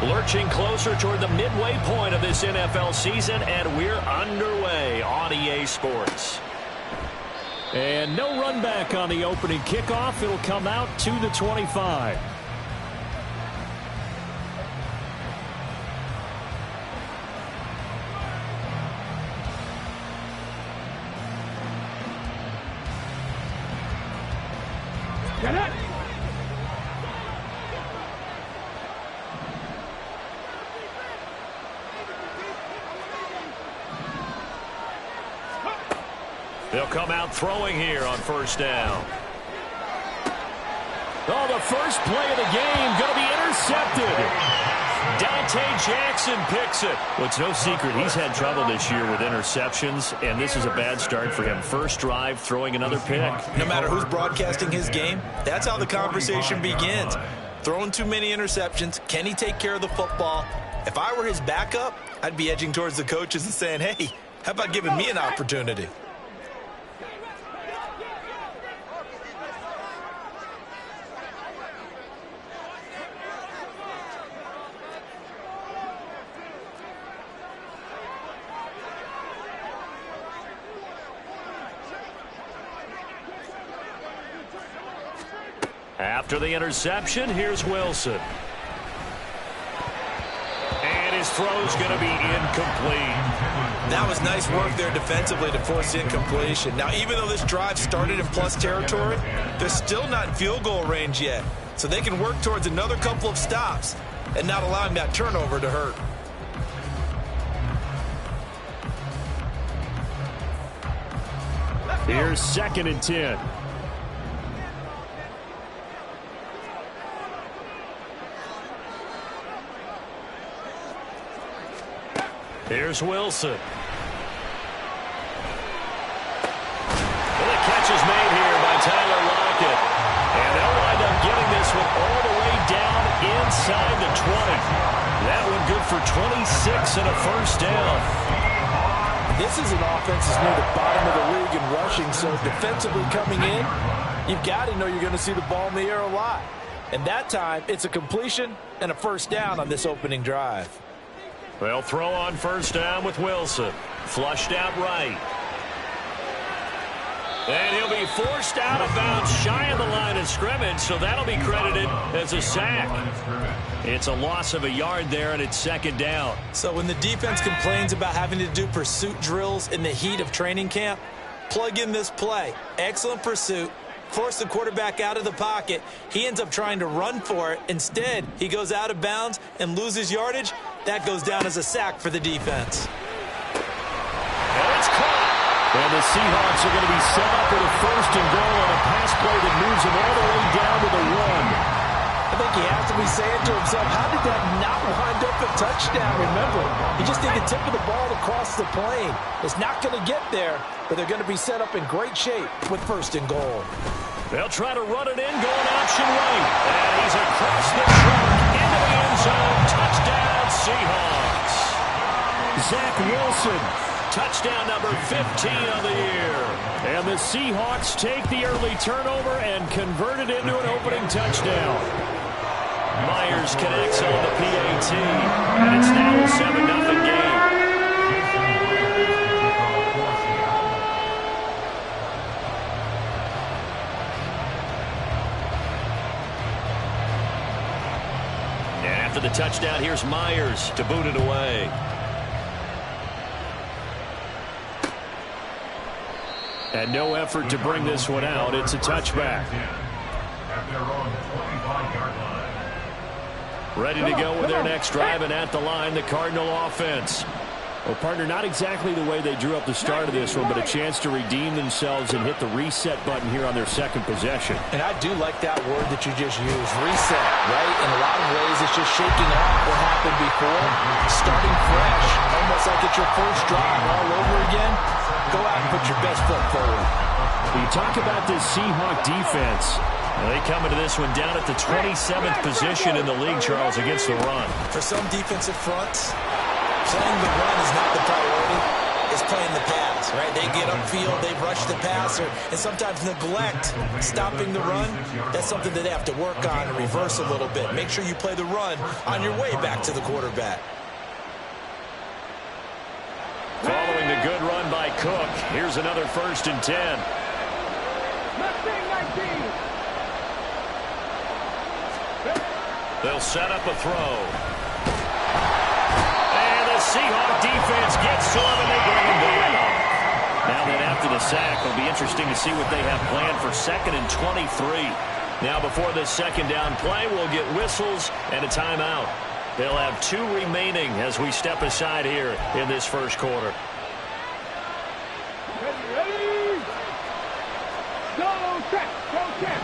Lurching closer toward the midway point of this NFL season, and we're underway on EA Sports. And no run back on the opening kickoff. It'll come out to the 25. Get it! They'll come out throwing here on first down. Oh, the first play of the game going to be intercepted. Dante Jackson picks it. Well, it's no secret he's had trouble this year with interceptions, and this is a bad start for him. First drive, throwing another pick. No matter who's broadcasting his game, that's how the conversation begins. Throwing too many interceptions, can he take care of the football? If I were his backup, I'd be edging towards the coaches and saying, hey, how about giving me an opportunity? After the interception, here's Wilson. And his throw's going to be incomplete. That was nice work there defensively to force incompletion. Now, even though this drive started in plus territory, they're still not in field goal range yet. So they can work towards another couple of stops and not allowing that turnover to hurt. Here's 2nd and 10. Here's Wilson. Well, the catch is made here by Tyler Lockett. And they'll wind up getting this one all the way down inside the 20. That one good for 26 and a first down. This is an offense that's near the bottom of the league in rushing, so defensively coming in, you've got to know you're going to see the ball in the air a lot. And that time, it's a completion and a first down on this opening drive. They'll throw on first down with Wilson. Flushed out right. And he'll be forced out of bounds shy of the line of scrimmage, so that'll be credited as a sack. It's a loss of a yard there, and it's 2nd down. So when the defense complains about having to do pursuit drills in the heat of training camp, plug in this play. Excellent pursuit. Force the quarterback out of the pocket. He ends up trying to run for it. Instead, he goes out of bounds and loses yardage. That goes down as a sack for the defense. And it's caught. And the Seahawks are going to be set up with a 1st and goal on a pass play that moves them all the way down to the 1. I think he has to be saying to himself, how did that not wind up a touchdown? Remember, he just did the tip of the ball across the plane. It's not going to get there, but they're going to be set up in great shape with 1st and goal. They'll try to run it in, going option right. And he's across the track into the end zone. Touchdown, Seahawks. Zach Wilson. Touchdown number 15 on the year. And the Seahawks take the early turnover and convert it into an opening touchdown. Myers connects on the PAT, and it's now a 7-0 game. And after the touchdown, here's Myers to boot it away. And no effort to bring this one out. It's a touchback. Ready to go with their next drive, and at the line, the Cardinal offense. Well, partner, not exactly the way they drew up the start of this one, but a chance to redeem themselves and hit the reset button here on their 2nd possession. And I do like that word that you just used, reset, right? In a lot of ways, it's just shaking off what happened before, starting fresh, almost like it's your first drive all over again. Go out and put your best foot forward. We talk about this Seahawk defense. They come into this one down at the 27th position in the league, Charles, against the run. For some defensive fronts, playing the run is not the priority. It's playing the pass. defense, right? They get upfield, they rush the passer, and sometimes neglect stopping the run. That's something that they have to work on and reverse a little bit. Make sure you play the run on your way back to the quarterback. Following the good run by Cook, here's another 1st and 10. They'll set up a throw. And the Seahawk defense gets to him, and they bring him down. Now then, after the sack, it'll be interesting to see what they have planned for 2nd and 23. Now, before this 2nd down play, we'll get whistles and a timeout. They'll have 2 remaining as we step aside here in this 1st quarter. Ready? Go, check, go, check.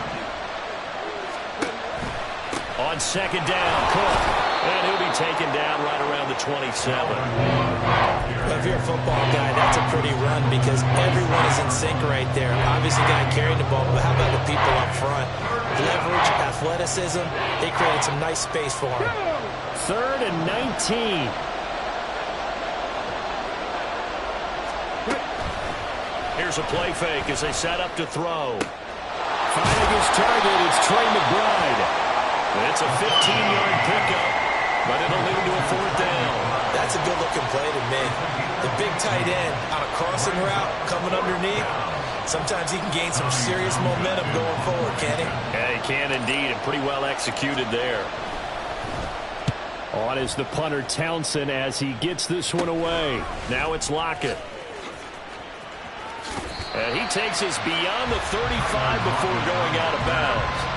On 2nd down, Cook. And he'll be taken down right around the 27. Well, if you're a football guy, that's a pretty run because everyone is in sync right there. Obviously, the guy carrying the ball, but how about the people up front? Leverage, athleticism, they created some nice space for him. 3rd and 19. Here's a play fake as they set up to throw. Finding his target, it's Trey McBride. It's a 15-yard pickup, but it'll lead to a 4th down. That's a good-looking play to me. The big tight end on a crossing route coming underneath. Sometimes he can gain some serious momentum going forward, can't he? Yeah, he can indeed, and pretty well executed there. On is the punter Townsend as he gets this one away. Now it's Lockett. And he takes us beyond the 35 before going out of bounds.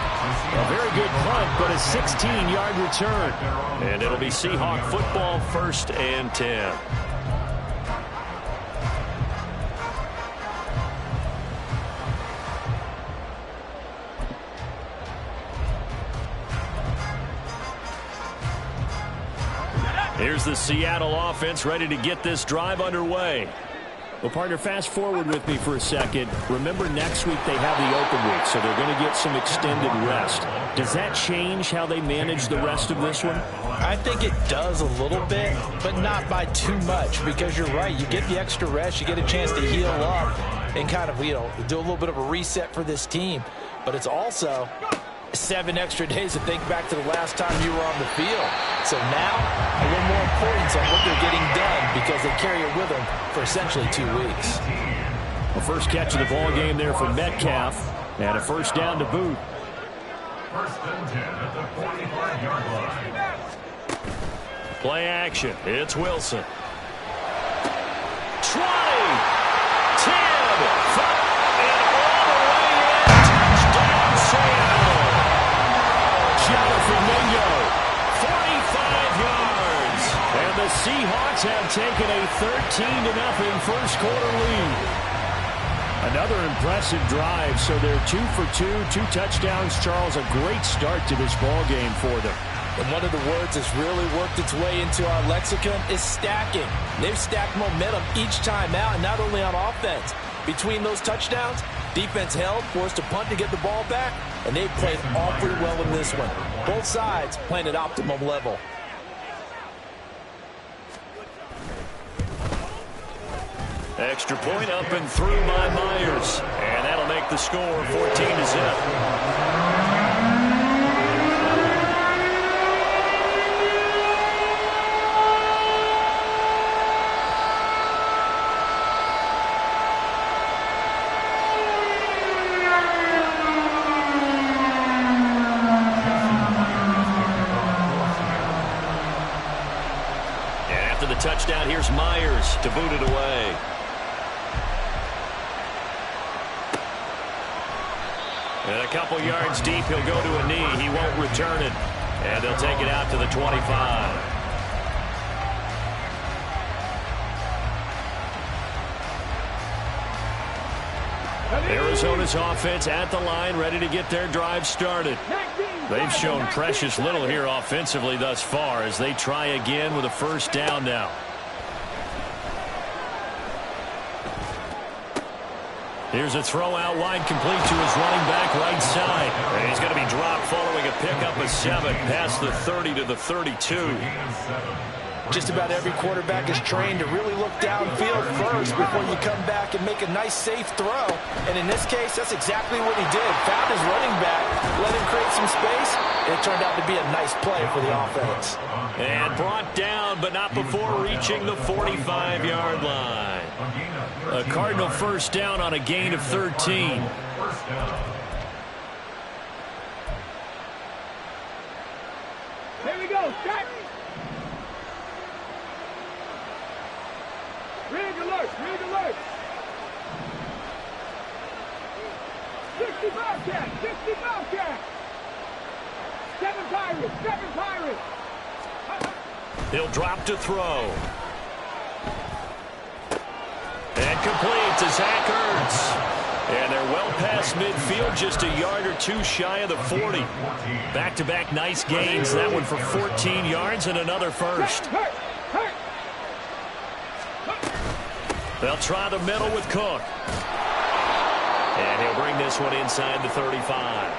A very good punt, but a 16-yard return. And it'll be Seahawk football, 1st and 10. Here's the Seattle offense ready to get this drive underway. Well, partner, fast forward with me for a second. Remember, next week they have the open week, so they're going to get some extended rest. Does that change how they manage the rest of this one? I think it does a little bit, but not by too much, because you're right. You get the extra rest, you get a chance to heal up and kind of, do a little bit of a reset for this team. But it's also 7 extra days to think back to the last time you were on the field. So now, a little more importance on what they're getting done because they carry it with them for essentially 2 weeks. The first catch of the ball game there for Metcalf, and a 1st down to boot. 1st and 10 at the 45-yard line. Play action. It's Wilson. 20, 10, 5, and all the way in. Touchdown, Seattle. Jonathan Mingo, 45 yards. And the Seahawks have taken a 13-0 1st quarter lead. Another impressive drive, so they're 2 for 2, 2 touchdowns. Charles, a great start to this ball game for them. And one of the words that's really worked its way into our lexicon is stacking. They've stacked momentum each time out, and not only on offense. Between those touchdowns, defense held, forced a punt to get the ball back, and they played awfully well in this one. Both sides playing at optimum level. Extra point up and through by Myers. And that'll make the score 14-0. And after the touchdown, here's Myers to boot it away. And a couple yards deep, he'll go to a knee. He won't return it. And they'll take it out to the 25. Arizona's offense at the line, ready to get their drive started. They've shown precious little here offensively thus far as they try again with a 1st down now. Here's a throw out wide, complete to his running back right side. And he's going to be dropped following a pickup of 7 past the 30 to the 32. Just about every quarterback is trained to really look downfield first before you come back and make a nice, safe throw. And in this case, that's exactly what he did. Found his running back, let him create some space, and it turned out to be a nice play for the offense. And brought down, but not before reaching the 45-yard line. A Cardinal first down on a gain of 13. Here we go, Jack. Rig alert, rig alert. 60 Bobcat, 60 Bobcat. 7 Pirates, 7 Pirates. He'll drop to throw. And complete to Zach Ertz. And they're well past midfield, just a yard or two shy of the 40. Back-to-back nice gains. That one for 14 yards and another first. They'll try the middle with Cook. And he'll bring this one inside the 35.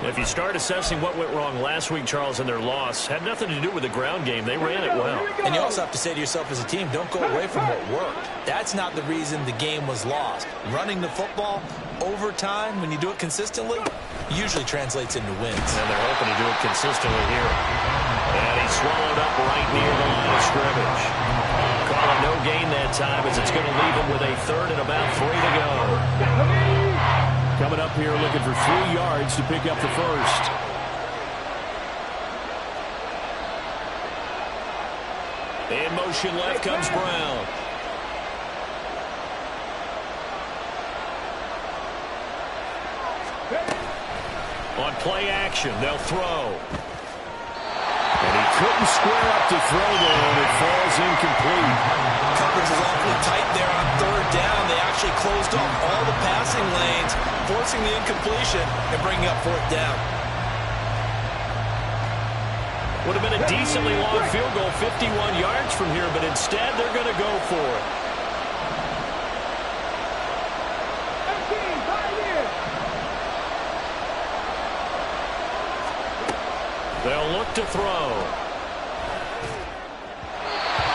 If you start assessing what went wrong last week, Charles, in their loss, had nothing to do with the ground game. They ran it well. And you also have to say to yourself as a team, don't go away from what worked. That's not the reason the game was lost. Running the football over time, when you do it consistently, usually translates into wins. And they're hoping to do it consistently here. And he's swallowed up right near the line of scrimmage. Call it no gain that time as it's going to leave him with a third and about 3 to go. Coming up here looking for 3 yards to pick up the first. In motion left comes Brown. On play action, they'll throw. And he couldn't square up to throw there, and it falls incomplete. Coverage is awfully tight there on third down. They actually closed off all the passing lanes, forcing the incompletion and bringing up fourth down. Would have been a decently long field goal, 51 yards from here, but instead they're going to go for it. They'll look to throw.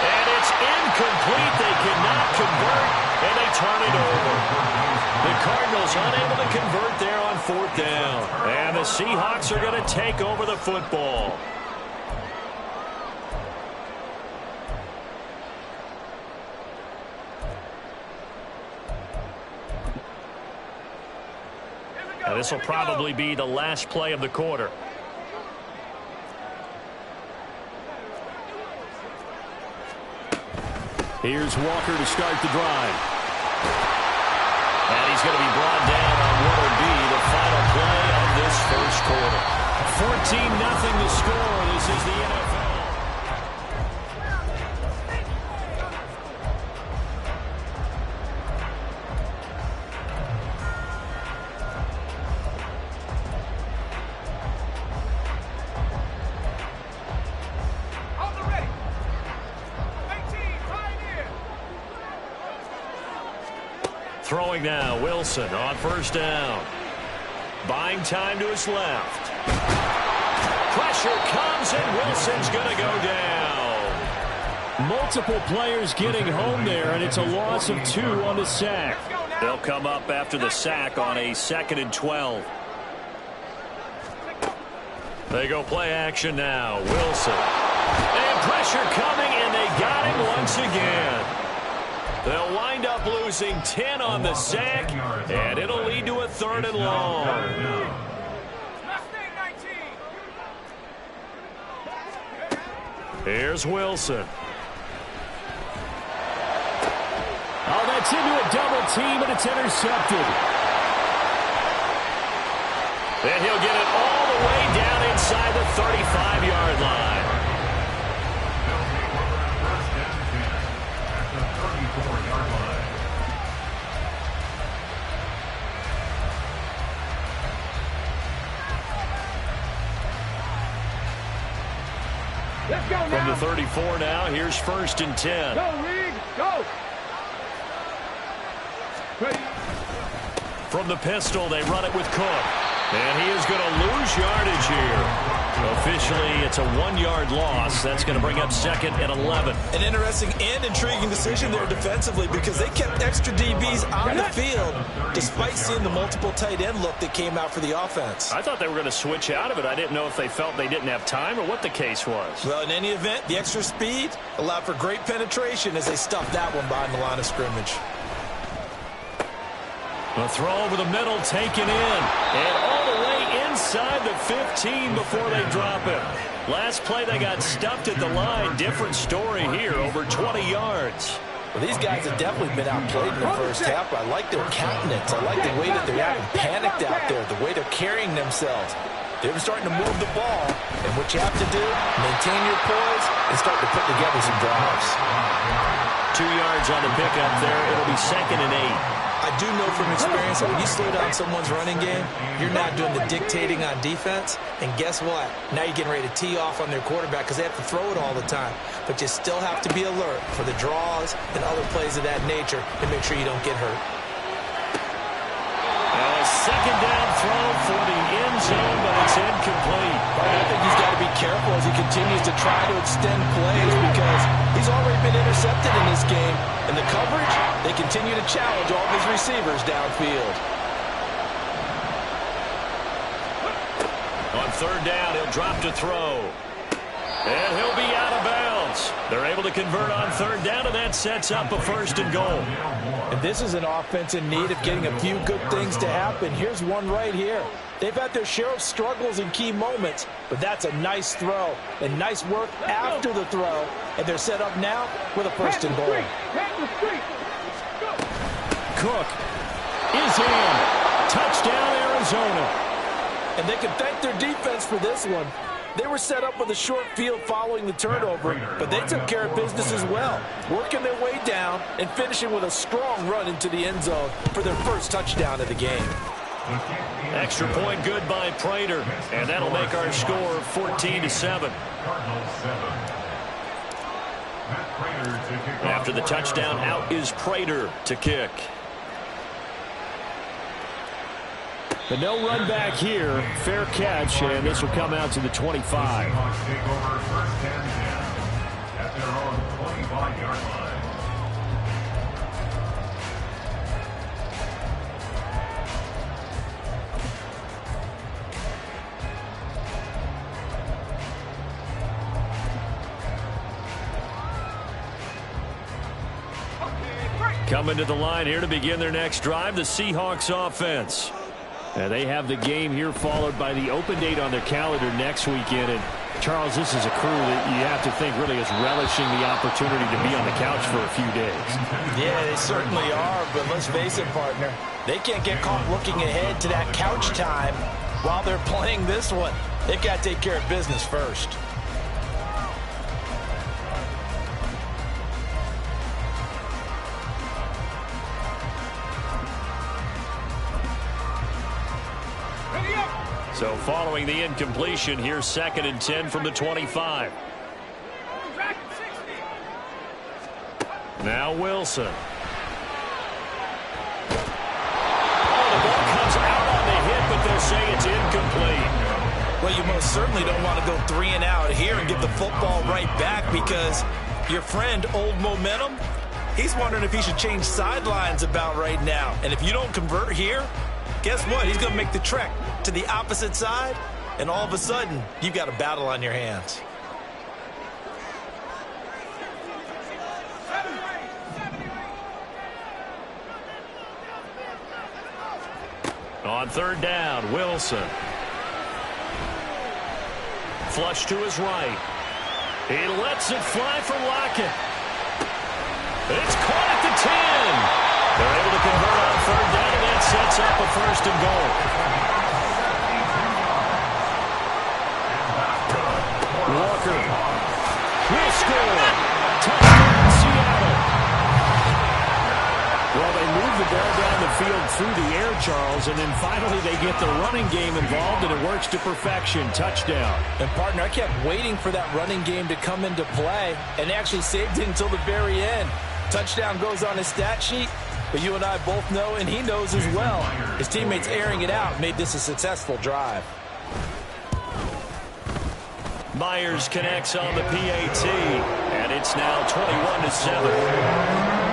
And it's incomplete. They cannot convert, and they turn it over. The Cardinals unable to convert there on fourth down. And the Seahawks are going to take over the football. And this will probably be the last play of the quarter. Here's Walker to start the drive. And he's going to be brought down on what will be the final play of this first quarter. 14-0 the score. This is the NFL. Throwing now, Wilson on first down. Buying time to his left. Pressure comes, and Wilson's going to go down. Multiple players getting home there, and it's a loss of 2 on the sack. They'll come up after the sack on a 2nd and 12. They go play action now. Wilson. And pressure coming, and they got him once again. They'll wind up losing 10 on the sack, and it'll lead to a 3rd and long. Here's Wilson. Oh, that's into a double team, and it's intercepted. And he'll get it all the way down inside the 35-yard line. From the 34 now, here's 1st and 10. Go, Reed, go. From the pistol, they run it with Cook. And he is going to lose yardage here. Officially, it's a 1-yard loss. That's going to bring up 2nd and 11. An interesting and intriguing decision there defensively because they kept extra DBs on the field despite seeing the multiple tight end look that came out for the offense. I thought they were going to switch out of it. I didn't know if they felt they didn't have time or what the case was. Well, in any event, the extra speed allowed for great penetration as they stuffed that one behind the line of scrimmage. A throw over the middle, taken in, and all the way inside the 15 before they drop it. Last play, they got stuffed at the line. Different story here, over 20 yards. Well, these guys have definitely been outplayed in the first half. I like their countenance. I like the way that they're acting panicked out there, the way they're carrying themselves. They're starting to move the ball, and what you have to do, maintain your poise and start to put together some drives. 2 yards on the pickup there. It'll be 2nd and 8. I do know from experience that when you slow down someone's running game, you're not doing the dictating on defense. And guess what? Now you're getting ready to tee off on their quarterback because they have to throw it all the time. But you still have to be alert for the draws and other plays of that nature and make sure you don't get hurt. A 2nd down throw for the end zone, but it's incomplete. I think he's got to be careful as he continues to try to extend plays because he's already been intercepted in this game. And the coverage, they continue to challenge all of his receivers downfield. On 3rd down, he'll drop to throw. And he'll be out of bounds. They're able to convert on 3rd down, and that sets up a 1st and goal. And this is an offense in need of getting a few good things to happen. Here's one right here. They've had their share of struggles in key moments, but that's a nice throw and nice work after the throw. And they're set up now with a 1st and goal. Cook is in. Touchdown, Arizona. And they can thank their defense for this one. They were set up with a short field following the turnover, but they took care of business as well, working their way down and finishing with a strong run into the end zone for their first touchdown of the game. Extra point good by Prater, and that'll make our score 14-7. After the touchdown, out is Prater to kick. But no run back here. Fair catch, and this will come out to the 25. Take over 1st and 10 at their own 25-yard line. Coming to the line here to begin their next drive, the Seahawks offense. And they have the game here followed by the open date on their calendar next weekend. And Charles, this is a crew that you have to think really is relishing the opportunity to be on the couch for a few days. Yeah, they certainly are, but let's face it, partner. They can't get caught looking ahead to that couch time while they're playing this one. They've got to take care of business first. So following the incompletion, here's 2nd and 10 from the 25. Now Wilson. Oh, the ball comes out on the hit, but they'll say it's incomplete. Well, you most certainly don't want to go 3 and out here and give the football right back because your friend, Old Momentum, he's wondering if he should change sidelines about right now. And if you don't convert here, guess what? He's going to make the trek to the opposite side, and all of a sudden, you've got a battle on your hands. On 3rd down, Wilson. Flush to his right. He lets it fly for Lockett. It's caught at the 10. They're able to convert on 3rd down, and that sets up a 1st and goal. Walker will score. Touchdown, Seattle. Well, they move the ball down the field through the air, Charles, and then finally they get the running game involved, and it works to perfection. Touchdown. And, partner, I kept waiting for that running game to come into play and actually saved it until the very end. Touchdown goes on his stat sheet, but you and I both know, and he knows as well, his teammates airing it out made this a successful drive. Myers connects on the PAT, and it's now 21-7.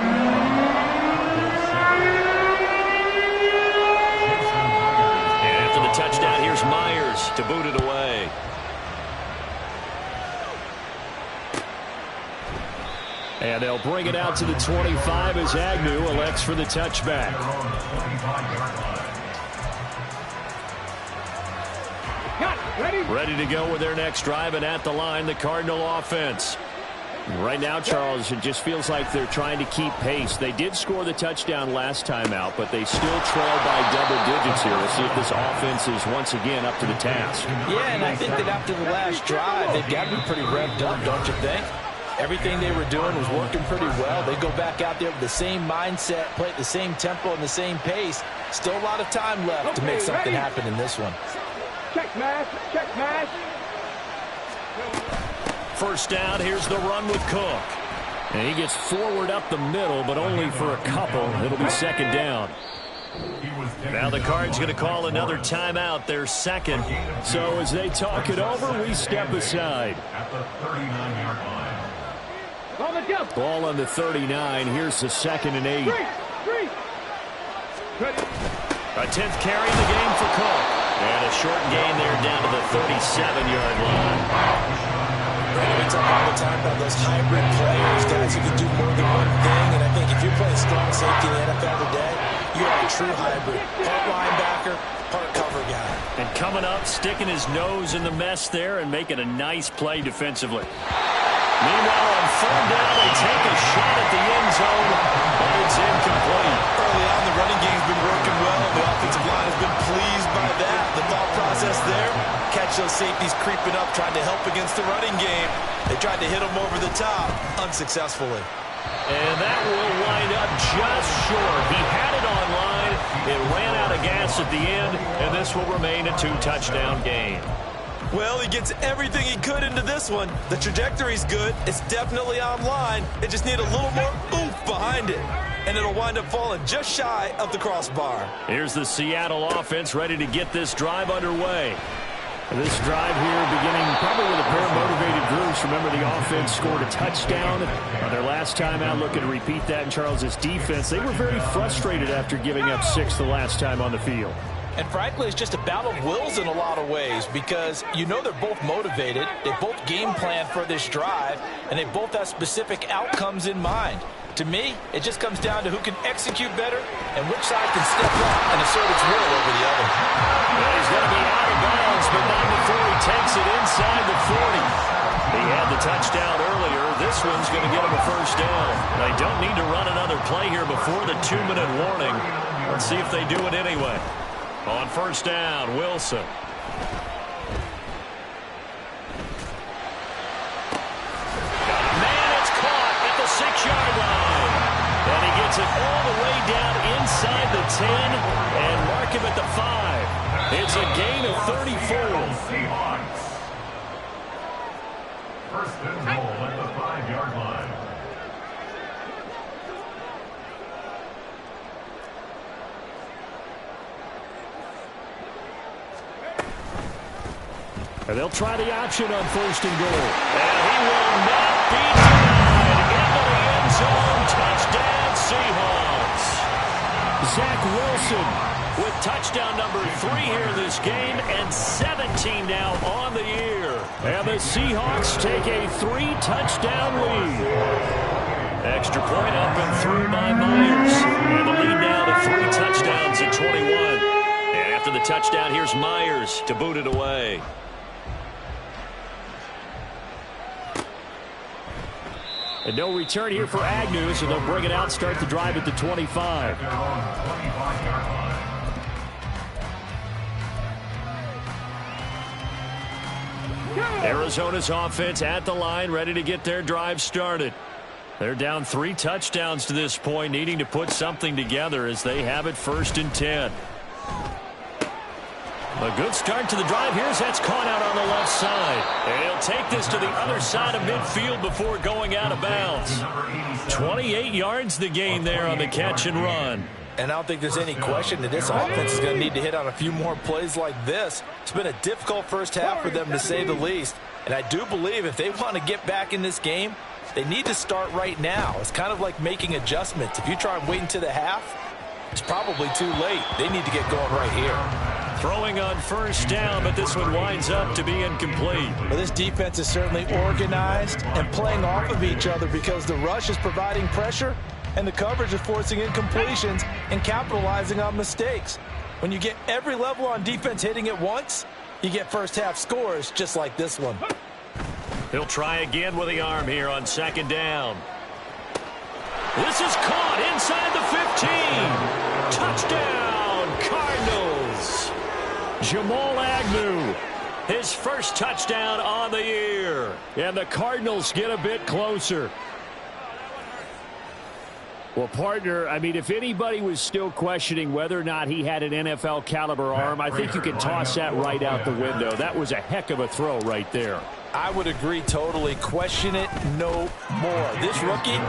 Touchdown, here's Myers to boot it away. And they'll bring it out to the 25 as Agnew elects for the touchback. Ready to go with their next drive, and at the line, the Cardinal offense. Right now, Charles, it just feels like they're trying to keep pace. They did score the touchdown last time out, but they still trail by double digits here. We'll see if this offense is once again up to the task. Yeah, and I think that after the last drive, they've got to be pretty revved up, don't you think? Everything they were doing was working pretty well. They go back out there with the same mindset, play at the same tempo and the same pace. Still a lot of time left to make something happen in this one. Check mash, check mash. First down, here's the run with Cook. And he gets forward up the middle, but only for a couple. It'll be second down. Now the Cards going to call another timeout, their second. So as they talk it over, we step aside. At the 39-yard line. Ball on the 39. Here's the 2nd and 8. A 10th carry in the game for Cook. And a short gain there down to the 37-yard line. We talk all the time about those hybrid players, guys who can do more than one thing. And I think if you're playing strong safety in the NFL today, you are a true hybrid. Part linebacker, part cover guy. And coming up, sticking his nose in the mess there and making a nice play defensively. Meanwhile, on third down, they take a shot at the end zone, but it's incomplete. Early on, the running game's been working well. The offensive line has been pleased by that. The thought process there, catch those safeties creeping up, trying to help against the running game. They tried to hit them over the top, unsuccessfully. And that will wind up just short. He had it on line. It ran out of gas at the end, and this will remain a 2-touchdown game. Well, he gets everything he could into this one. The trajectory's good. It's definitely online. It just need a little more oomph behind it. And it'll wind up falling just shy of the crossbar. Here's the Seattle offense ready to get this drive underway. This drive here beginning probably with a pair of motivated groups. Remember, the offense scored a touchdown on their last time out. Looking to repeat that in Charles's defense. They were very frustrated after giving up 6 the last time on the field. And frankly, it's just a battle of wills in a lot of ways because you know they're both motivated. They both game plan for this drive, and they both have specific outcomes in mind. To me, it just comes down to who can execute better and which side can step up and assert its will over the other. Well, he's going to be out of bounds, but not before he takes it inside the 40. He had the touchdown earlier. This one's going to get him a first down. They don't need to run another play here before the 2-minute warning. Let's see if they do it anyway. On first down, Wilson. Man, it's caught at the 6-yard line. And he gets it all the way down inside the 10 and mark him at the 5. It's a gain of 34. Seahawks. First and goal at the 5-yard line. And they'll try the option on first and goal. And he will not be denied. Into the end zone. Touchdown, Seahawks. Zach Wilson with touchdown number 3 here in this game and 17 now on the year. And the Seahawks take a 3-touchdown lead. Extra point up and through by Myers. And the lead now to 3 touchdowns at 21. And after the touchdown, here's Myers to boot it away. And no return here for Agnew, so they'll bring it out, start the drive at the 25. Arizona's offense at the line, ready to get their drive started. They're down 3 touchdowns to this point, needing to put something together as they have it first and 10. A good start to the drive. Here's that's caught out on the left side. And he'll take this to the other side of midfield before going out of bounds. 28 yards the gain there on the catch and run. And I don't think there's any question that this offense is going to need to hit on a few more plays like this. It's been a difficult first half for them, to say the least. And I do believe if they want to get back in this game, they need to start right now. It's kind of like making adjustments. If you try and wait until the half, it's probably too late. They need to get going right here. Throwing on first down, but this one winds up to be incomplete. Well, this defense is certainly organized and playing off of each other because the rush is providing pressure and the coverage is forcing incompletions and capitalizing on mistakes. When you get every level on defense hitting at once, you get first half scores just like this one. He'll try again with the arm here on second down. This is caught inside the 15. Touchdown, Cardinals. Jamal Agnew, his first touchdown on the year. And the Cardinals get a bit closer. Well, partner, I mean, if anybody was still questioning whether or not he had an NFL caliber arm, I think you can toss that right out the window. That was a heck of a throw right there. I would agree totally. Question it no more. This rookie,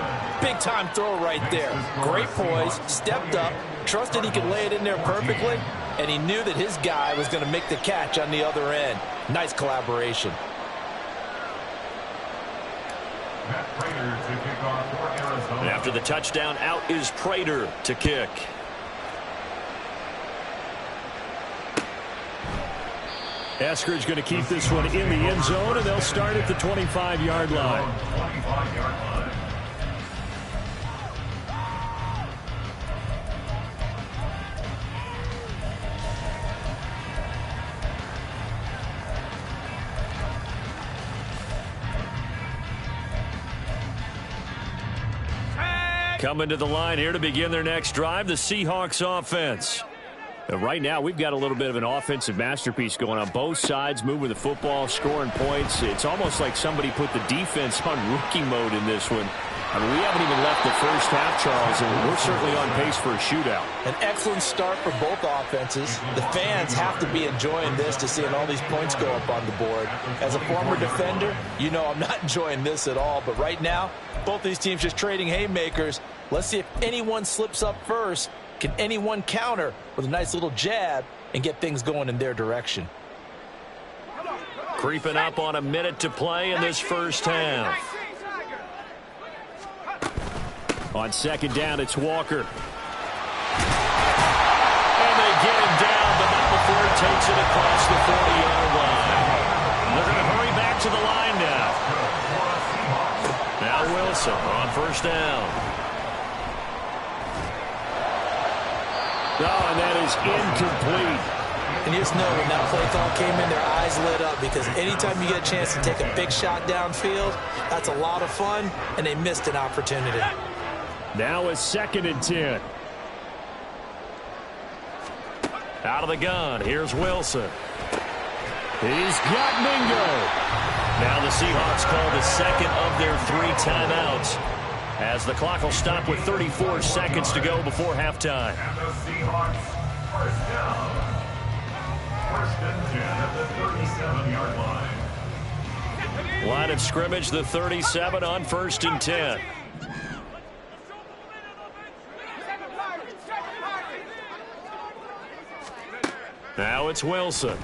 big-time throw right there. Great poise, stepped up, trusted he could lay it in there perfectly, and he knew that his guy was going to make the catch on the other end. Nice collaboration. And after the touchdown, out is Prater to kick. Eskridge going to keep this one in the end zone, and they'll start at the 25-yard line. Coming to the line here to begin their next drive, the Seahawks offense. Right now, we've got a little bit of an offensive masterpiece going on. Both sides moving the football, scoring points. It's almost like somebody put the defense on rookie mode in this one. I mean, we haven't even left the first half, Charles, and we're certainly on pace for a shootout. An excellent start for both offenses. The fans have to be enjoying this to seeing all these points go up on the board. As a former defender, you know I'm not enjoying this at all. But right now, both these teams just trading haymakers. Let's see if anyone slips up first. Can anyone counter with a nice little jab and get things going in their direction? Creeping up on a minute to play in this first half. On second down, it's Walker. And they get him down, but not before he takes it across the 40-yard line. They're going to hurry back to the line now. Now Wilson on first down. Oh, and that is incomplete. And you just know when that play call came in, their eyes lit up because anytime you get a chance to take a big shot downfield, that's a lot of fun, and they missed an opportunity. Now it's 2nd and 10. Out of the gun, here's Wilson. He's got Mingo. Now the Seahawks call the second of their 3 timeouts, as the clock will stop with 34 seconds to go before halftime. And the Seahawks first down. First and 10 at the 37-yard line. Line of scrimmage, the 37 on 1st and 10. Now it's Wilson.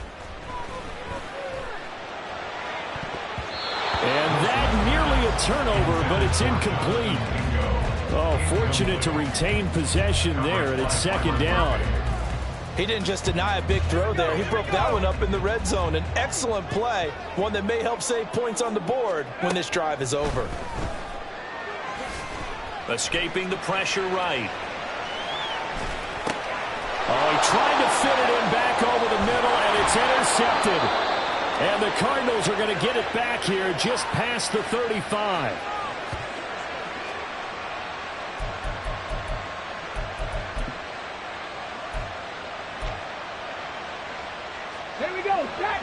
And that nearly a turnover, but it's incomplete. Oh, fortunate to retain possession there, and it's 2nd down. He didn't just deny a big throw there. He broke that one up in the red zone. An excellent play, one that may help save points on the board when this drive is over. Escaping the pressure right. Oh, he tried to fit it in back over the middle, and it's intercepted. And the Cardinals are going to get it back here just past the 35.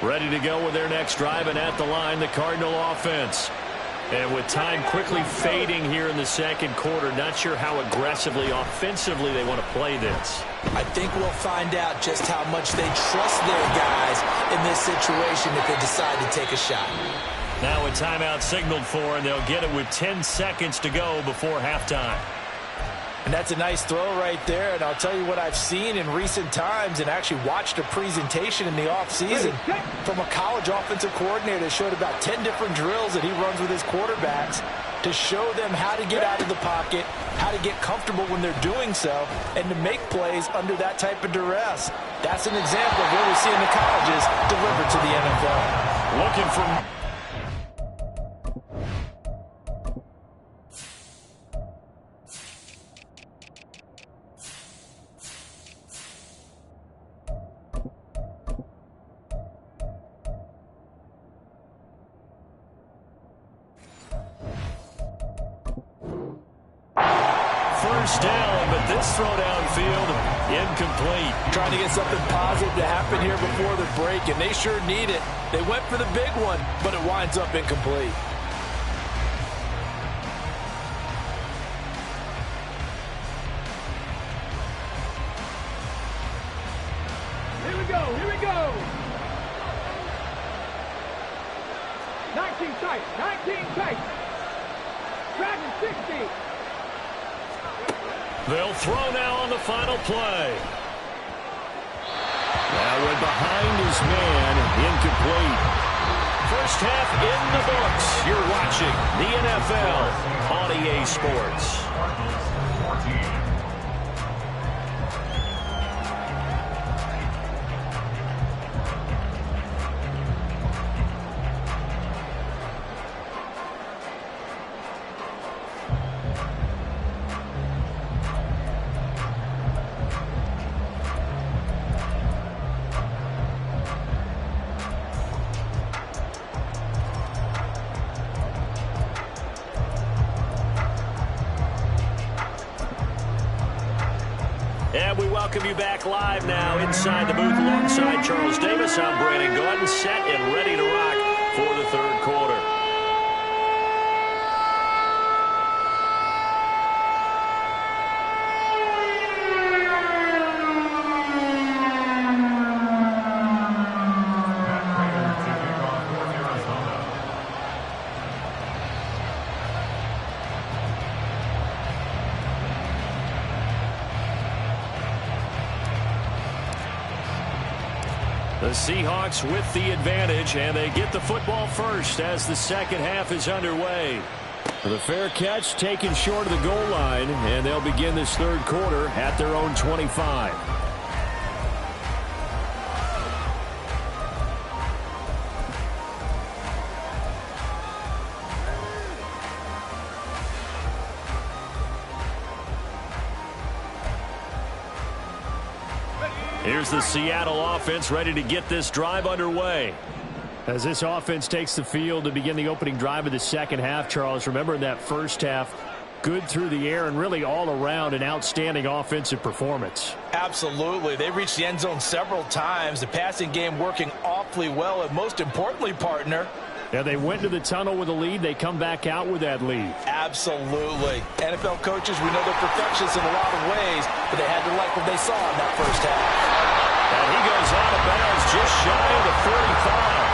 Ready to go with their next drive, and at the line, the Cardinal offense. And with time quickly fading here in the second quarter, not sure how aggressively, offensively they want to play this. I think we'll find out just how much they trust their guys in this situation if they decide to take a shot. Now a timeout signaled for, and they'll get it with 10 seconds to go before halftime. And that's a nice throw right there. And I'll tell you what I've seen in recent times and actually watched a presentation in the offseason from a college offensive coordinator that showed about 10 different drills that he runs with his quarterbacks to show them how to get out of the pocket, how to get comfortable when they're doing so, and to make plays under that type of duress. That's an example of what we see in the colleges delivered to the NFL. Looking for... First down, but this throw downfield, incomplete. Trying to get something positive to happen here before the break, and they sure need it. They went for the big one, but it winds up incomplete. Here we go. 19 tight. Dragon 60. They'll throw now on the final play. That went behind his man, incomplete. First half in the books. You're watching the NFL on EA Sports. Cardinals 14. And we welcome you back live now inside the booth alongside Charles Davis. I'm Brandon Gordon, set and ready to rock for the third quarter. The Seahawks with the advantage, and they get the football first as the second half is underway. The fair catch taken short of the goal line, and they'll begin this third quarter at their own 25. Here's the Seattle offense ready to get this drive underway. As this offense takes the field to begin the opening drive of the second half, Charles, remember in that first half, good through the air and really all around an outstanding offensive performance. Absolutely. They reached the end zone several times. The passing game working awfully well, and most importantly, partner, yeah, they went to the tunnel with a lead. They come back out with that lead. Absolutely. NFL coaches, we know they're perfectionists in a lot of ways, but they had to like what they saw in that first half. And he goes out of bounds just shy of the 45.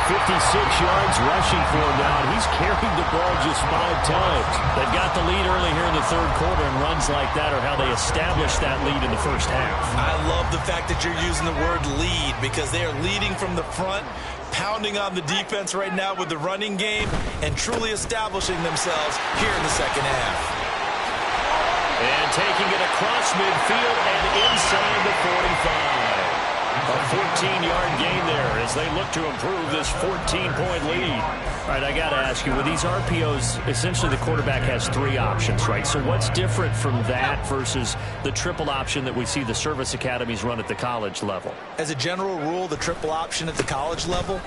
56 yards rushing for him now, and he's carried the ball just 5 times. They've got the lead early here in the third quarter, and runs like that are how they established that lead in the first half. I love the fact that you're using the word lead because they are leading from the front, pounding on the defense right now with the running game, and truly establishing themselves here in the second half. And taking it across midfield and inside the 45. A 14-yard gain there as they look to improve this 14-point lead. All right, I got to ask you, with these RPOs, essentially the quarterback has 3 options, right? So what's different from that versus the triple option that we see the service academies run at the college level? As a general rule, the triple option at the college level,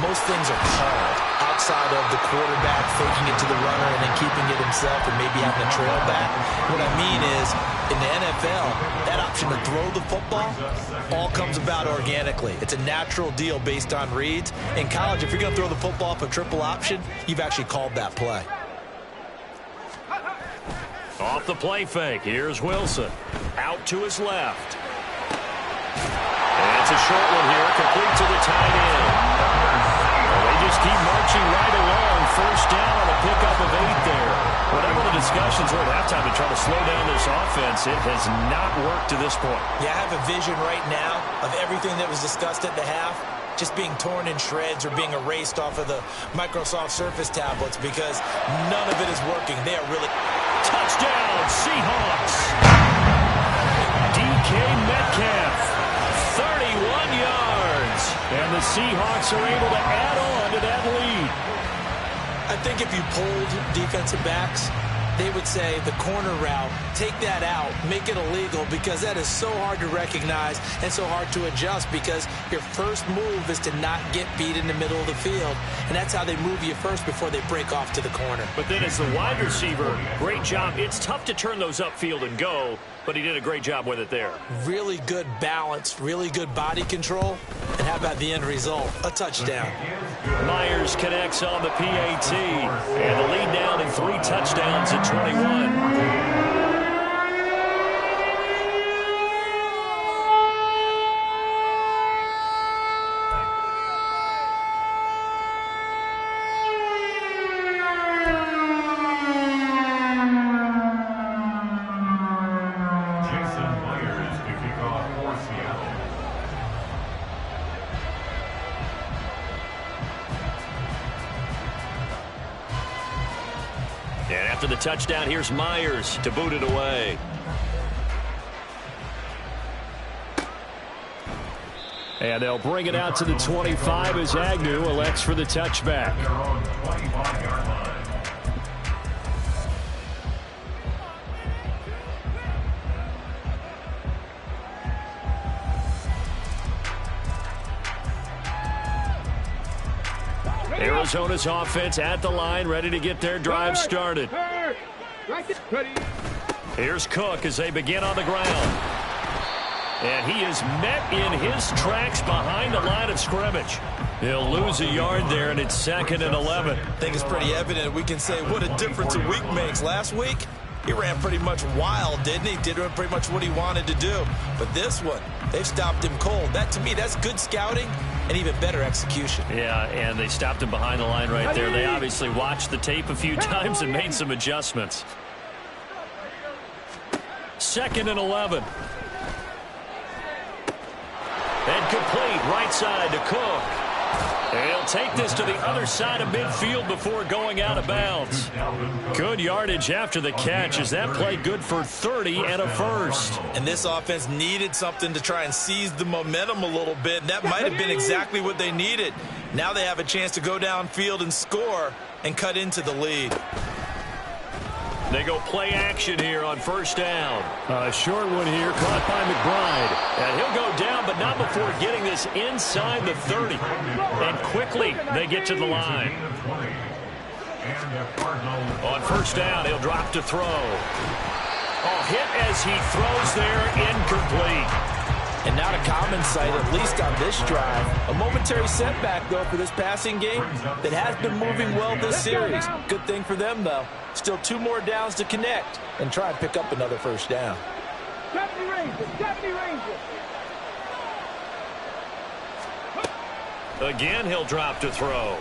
most things are called outside of the quarterback faking it to the runner and then keeping it himself and maybe having a trail back. What I mean is, in the NFL, that option to throw the football all comes about organically. It's a natural deal based on reads. In college, if you're going to throw the football up a triple option, you've actually called that play. Off the play fake, here's Wilson. Out to his left. And it's a short one here, complete to the tight end. Well, they just keep marching right along. First down on a pickup of 8 there. Whatever the discussions were at halftime to try to slow down this offense, it has not worked to this point. Yeah, I have a vision right now of everything that was discussed at the half just being torn in shreds or being erased off of the Microsoft Surface tablets because none of it is working. They are really... Touchdown, Seahawks! DK Metcalf, 31 yards. And the Seahawks are able to add on to that lead. I think if you polled defensive backs, they would say the corner route, take that out, make it illegal because that is so hard to recognize and so hard to adjust because your first move is to not get beat in the middle of the field. And that's how they move you first before they break off to the corner. But then as the wide receiver, great job. It's tough to turn those upfield and go, but he did a great job with it there. Really good balance, really good body control. And how about the end result? A touchdown. Myers connects on the PAT. And the lead down to 3 touchdowns at 21. And after the touchdown, here's Myers to boot it away. And they'll bring it out to the 25 as Agnew elects for the touchback. Arizona's offense at the line, ready to get their drive started. Here's Cook as they begin on the ground. And he is met in his tracks behind the line of scrimmage. He'll lose a yard there, and it's 2nd and 11. I think it's pretty evident. We can say what a difference a week makes. Last week, he ran pretty much wild, didn't he? Did pretty much what he wanted to do. But this one, they've stopped him cold. That, to me, that's good scouting and even better execution. Yeah, and they stopped him behind the line right there. They obviously watched the tape a few times and made some adjustments. 2nd and 11. And complete right side to Cook. And he'll take this to the other side of midfield before going out of bounds. Good yardage after the catch as that play good for 30 and a first. And this offense needed something to try and seize the momentum a little bit. And that might have been exactly what they needed. Now they have a chance to go downfield and score and cut into the lead. They go play action here on first down. A short one here caught by McBride. And he'll go down, but not before getting this inside the 30. And quickly they get to the line. On first down, he'll drop to throw. Oh, hit as he throws there, incomplete. And not a common sight, at least on this drive. A momentary setback, though, for this passing game that has been moving well this series. Good thing for them, though. Still 2 more downs to connect and try and pick up another first down. Again, he'll drop to throw.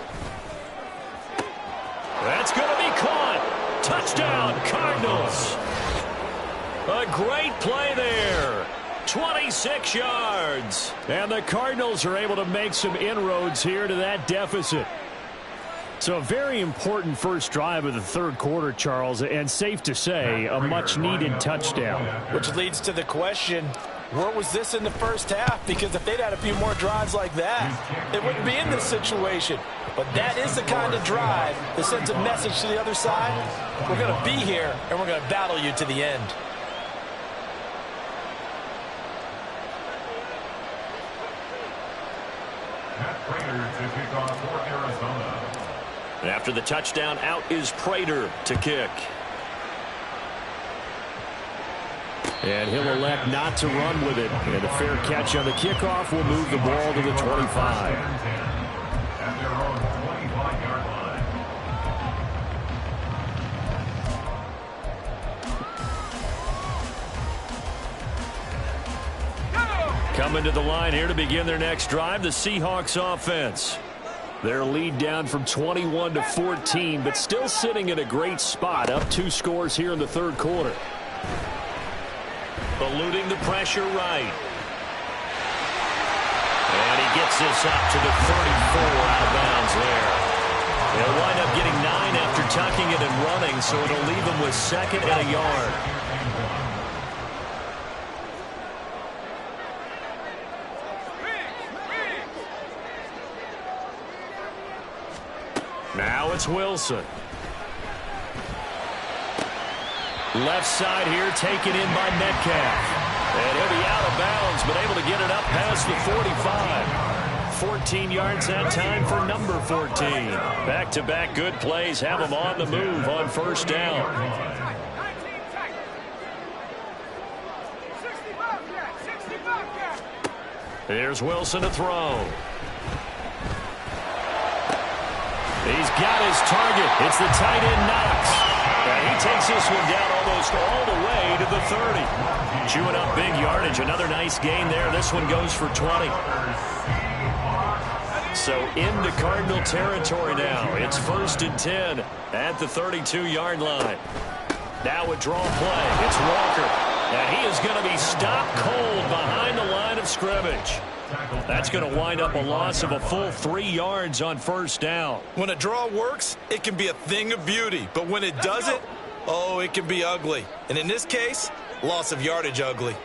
That's going to be caught. Touchdown, Cardinals. A great play there. 26 yards. And the Cardinals are able to make some inroads here to that deficit. So a very important first drive of the third quarter, Charles, and safe to say, a much-needed touchdown. Which leads to the question, where was this in the first half? Because if they'd had a few more drives like that, they wouldn't be in this situation. But that is the kind of drive that sends a message to the other side. We're going to be here, and we're going to battle you to the end. And after the touchdown, out is Prater to kick. And he'll elect not to run with it. And a fair catch on the kickoff will move the ball to the 25. At their own 25-yard line. Coming to the line here to begin their next drive, the Seahawks offense. Their lead down from 21 to 14, but still sitting in a great spot, up 2 scores here in the third quarter. Eluding the pressure right. And he gets this up to the 34 out of bounds there. They'll wind up getting 9 after tucking it and running, so it'll leave them with 2nd and a yard. Now it's Wilson. Left side here taken in by Metcalf. And he'll be out of bounds, but able to get it up past the 45. 14 yards that time for number 14. Back-to-back good plays have him on the move on first down. Here's Wilson to throw. He's got his target. It's the tight end Knox. And he takes this one down almost all the way to the 30. Chewing up big yardage. Another nice gain there. This one goes for 20. So into Cardinal territory now. It's 1st and 10 at the 32-yard line. Now a draw play. It's Walker. And he is going to be stopped cold behind the line of scrimmage. That's going to wind up a loss of a full 3 yards on first down. When a draw works, it can be a thing of beauty. But when it doesn't, oh, it can be ugly. And in this case, loss of yardage ugly.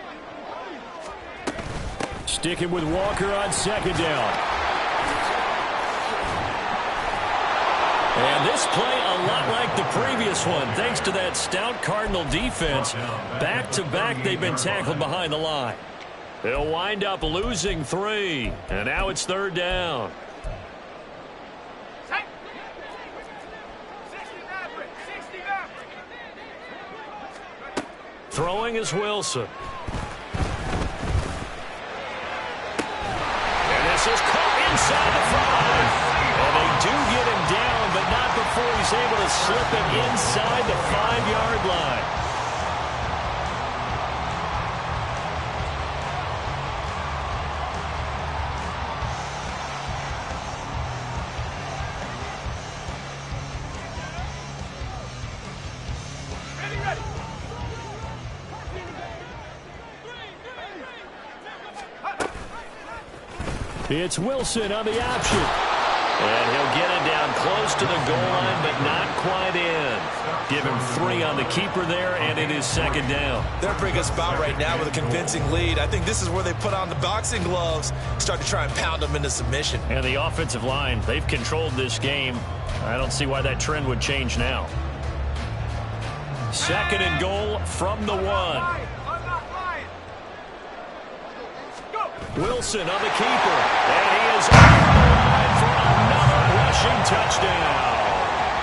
Sticking with Walker on 2nd down. And this play a lot like the previous one, thanks to that stout Cardinal defense. Back-to-back, they've been tackled behind the line. They'll wind up losing 3. And now it's 3rd down. Throwing is Wilson. And this is caught inside the 5. And they do get him down, but not before he's able to slip it inside the 5-yard line. It's Wilson on the option. And he'll get it down close to the goal line, but not quite in. Give him 3 on the keeper there, and it is 2nd down. They're in a pretty good spot right now with a convincing lead. I think this is where they put on the boxing gloves, start to try and pound them into submission. And the offensive line, they've controlled this game. I don't see why that trend would change now. 2nd and goal from the 1. Wilson on the keeper, and he is on the line for another rushing touchdown.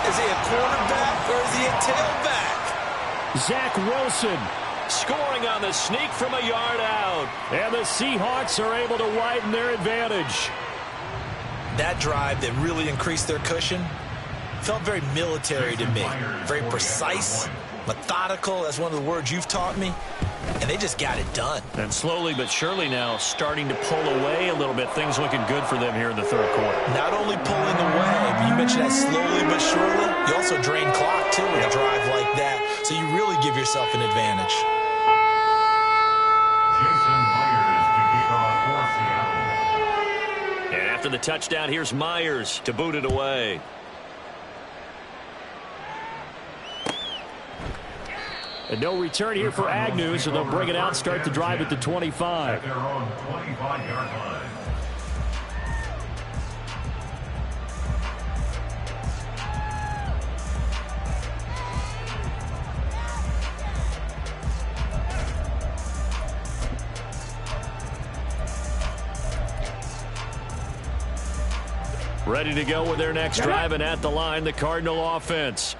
Is he a quarterback or is he a tailback? Zach Wilson scoring on the sneak from a yard out, and the Seahawks are able to widen their advantage. That drive that really increased their cushion felt very military to me. Very precise, methodical, that's one of the words you've taught me. And they just got it done. And slowly but surely now starting to pull away a little bit. Things looking good for them here in the third quarter. Not only pulling away, but you mentioned that slowly but surely. You also drain clock, too, with a drive like that. So you really give yourself an advantage. Jason Myers to kick off for Seattle. And after the touchdown, here's Myers to boot it away. And no return here for Agnew, so they'll bring it out, start the drive at the 25. At their own 25-yard line. Ready to go with their next drive, and at the line, the Cardinal offense.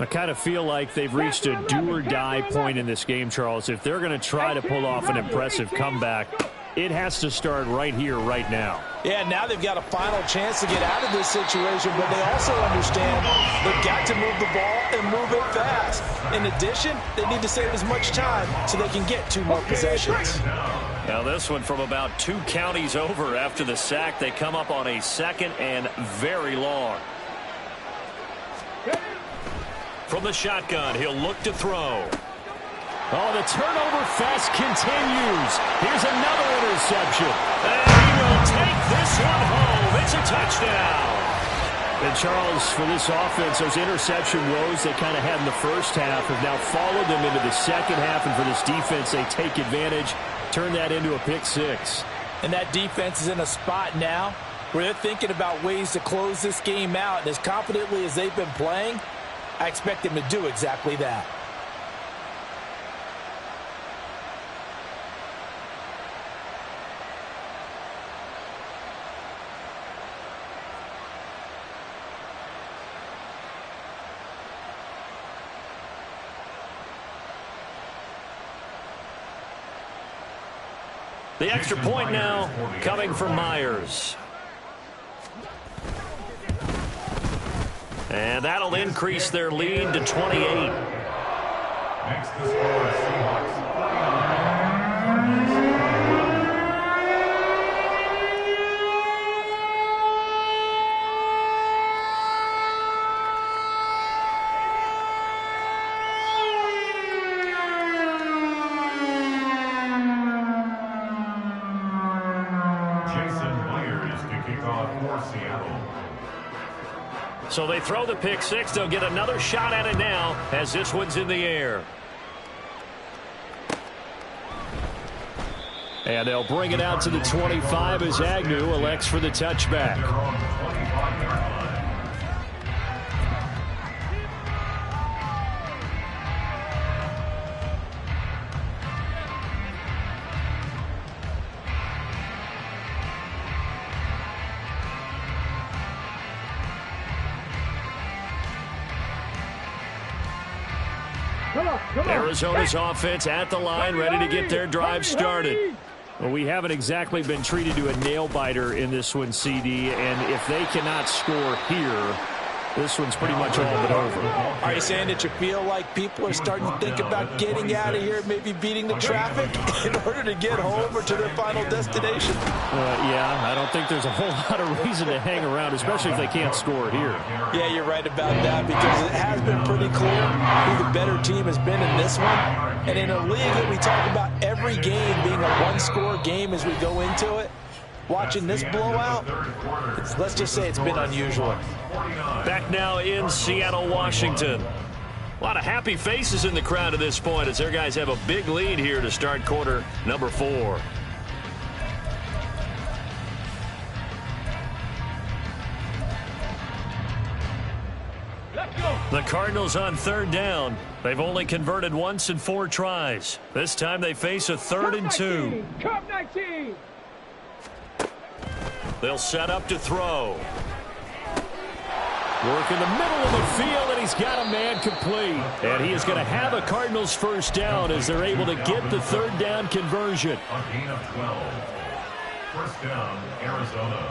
I kind of feel like they've reached a do-or-die point in this game, Charles. If they're going to try to pull off an impressive comeback, it has to start right here, right now. Yeah, now they've got a final chance to get out of this situation, but they also understand they've got to move the ball and move it fast. In addition, they need to save as much time so they can get 2 more possessions. Now this one from about 2 counties over after the sack. They come up on a 2nd and very long. From the shotgun, he'll look to throw. Oh, the turnover fest continues. Here's another interception. And he will take this one home. It's a touchdown. And Charles, for this offense, those interception woes they kind of had in the first half have now followed them into the second half. And for this defense, they take advantage, turn that into a pick 6. And that defense is in a spot now where they're thinking about ways to close this game out. And as confidently as they've been playing, I expect them to do exactly that. The extra point now coming from Myers. And that'll increase their lead to 28. Next, the score is Seahawks 49. So they throw the pick 6. They'll get another shot at it now as this one's in the air. And they'll bring it out to the 25 as Agnew elects for the touchback. Arizona's offense at the line, ready to get their drive started. Well, we haven't exactly been treated to a nail-biter in this one, CD, and if they cannot score here, this one's pretty much all but over. Are you saying that you feel like people are starting to think about getting out of here, maybe beating the traffic in order to get home or to their final destination? Yeah, I don't think there's a whole lot of reason to hang around, especially if they can't score here. Yeah, you're right about that, because it has been pretty clear who the better team has been in this one. And in a league that we talk about every game being a one-score game as we go into it, watching this blowout, let's just say it's been unusual. Back now in Seattle, Washington. A lot of happy faces in the crowd at this point as their guys have a big lead here to start quarter number 4. The Cardinals on 3rd down. They've only converted once in 4 tries. This time they face a 3rd and 2. Cup 19. They'll set up to throw. Work in the middle of the field, and he's got a man complete. And he is going to have a Cardinals first down as they're able to get the 3rd down conversion. A gain of 12. First down, Arizona.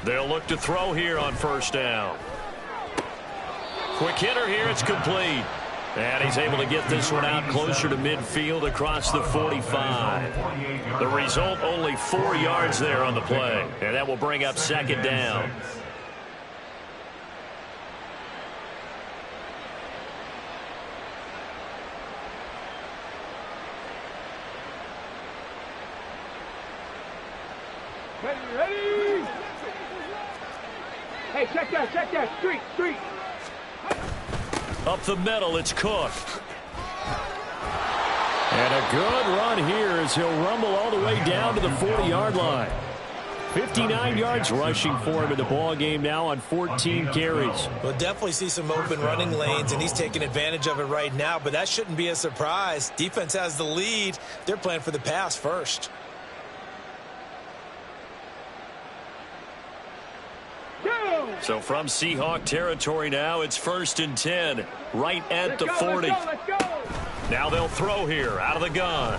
They'll look to throw here on first down. Quick hitter here, it's complete. And he's able to get this one out closer to midfield across the 45. The result, only 4 yards there on the play. And that will bring up 2nd down. Ready? Hey, check that, street. Up the middle, it's Cook. And a good run here as he'll rumble all the way down to the 40-yard line. 59 yards rushing for him in the ball game now on 14 carries. We'll definitely see some open running lanes, and he's taking advantage of it right now, but that shouldn't be a surprise. Defense has the lead. They're playing for the pass first. So from Seahawk territory now, it's 1st and 10, right at the 40. Now they'll throw here out of the gun.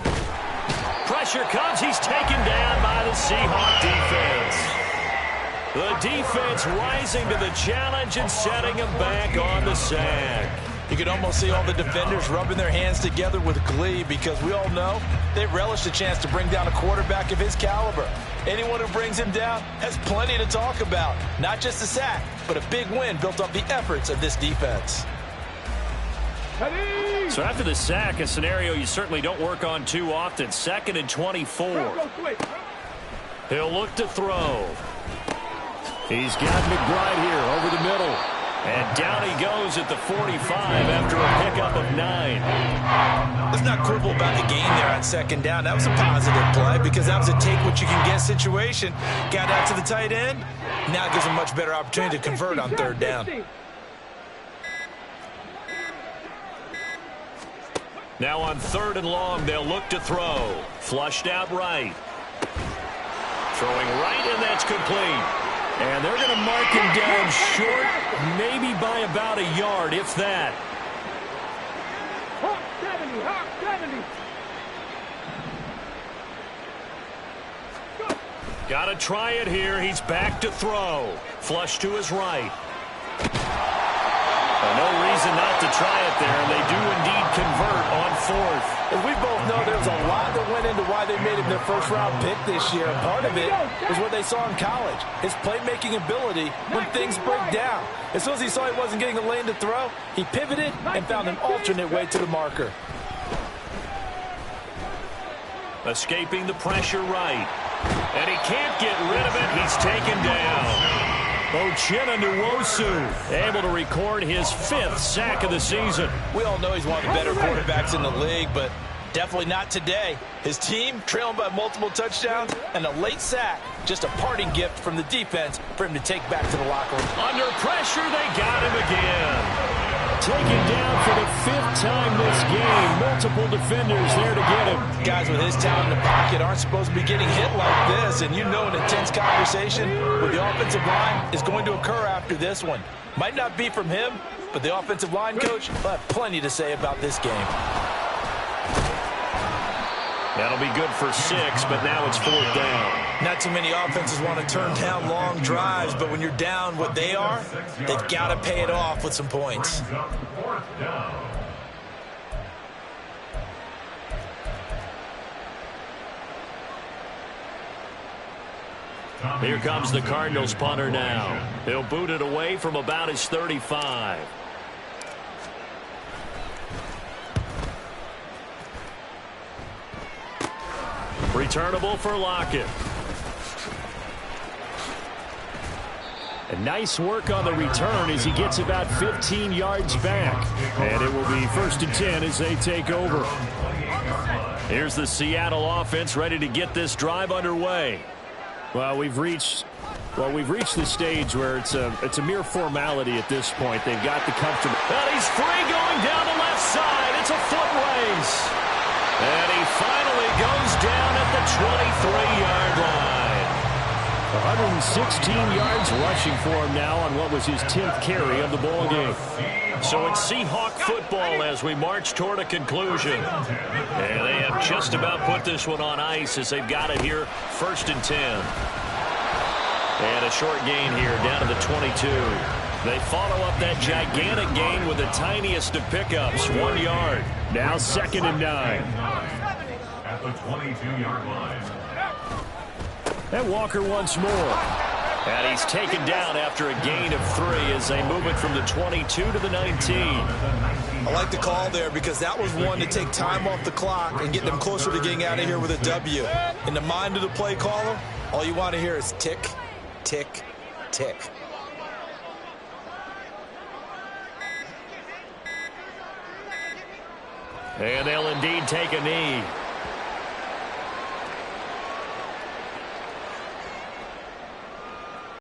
Pressure comes. He's taken down by the Seahawk defense. The defense rising to the challenge and setting him back on the sack. You can almost see all the defenders rubbing their hands together with glee because we all know they relish the chance to bring down a quarterback of his caliber. Anyone who brings him down has plenty to talk about. Not just a sack, but a big win built off the efforts of this defense. So after the sack, a scenario you certainly don't work on too often. 2nd and 24. He'll look to throw. He's got McBride here over the middle. And down he goes at the 45 after a pickup of 9. Let's not quibble about the gain there on 2nd down. That was a positive play because that was a take-what-you-can-get situation. Got out to the tight end. Now it gives him a much better opportunity to convert on 3rd down. Now on 3rd and long, they'll look to throw. Flushed out right. Throwing right, and that's complete. And they're going to mark him down short, maybe by about a yard, if that. Got to try it here. He's back to throw. Flush to his right. No reason not to try it there, and they do indeed convert on 4th. As we both know, there's a lot that went into why they made him their first-round pick this year. Part of it was what they saw in college, his playmaking ability when things break down. As soon as he saw he wasn't getting a lane to throw, he pivoted and found an alternate way to the marker. Escaping the pressure right. And he can't get rid of it. He's taken down. Uchenna Nwosu able to record his 5th sack of the season. We all know he's one of the better quarterbacks in the league, but definitely not today. His team trailing by multiple touchdowns and a late sack. Just a parting gift from the defense for him to take back to the locker room. Under pressure, they got him again. Taken down for the 5th time this game. Multiple defenders there to get him. Guys with his talent in the pocket aren't supposed to be getting hit like this, and you know an intense conversation with the offensive line is going to occur after this one. Might not be from him, but the offensive line coach will have plenty to say about this game. That'll be good for 6, but now it's 4th down. Not too many offenses want to turn down long drives, but when you're down what they are, they've got to pay it off with some points. Here comes the Cardinals punter now. He'll boot it away from about his 35. Returnable for Lockett. And nice work on the return as he gets about 15 yards back. And it will be 1st and 10 as they take over. Here's the Seattle offense ready to get this drive underway. Well, we've reached the stage where it's a mere formality at this point. They've got the comfortable. And he's free going down the left side. It's a foot race. And he finally goes down at the 23-yard line. 116 yards rushing for him now on what was his 10th carry of the ball game. So it's Seahawk football as we march toward a conclusion. And they have just about put this one on ice as they've got it here, 1st and 10. And a short gain here down to the 22. They follow up that gigantic gain with the tiniest of pickups, 1 yard. Now 2nd and 9. At the 22-yard line. And Walker once more. And he's taken down after a gain of 3 as they move it from the 22 to the 19. I like the call there because that was one to take time off the clock and get them closer to getting out of here with a W. In the mind of the play caller, all you want to hear is tick, tick, tick. And they'll indeed take a knee.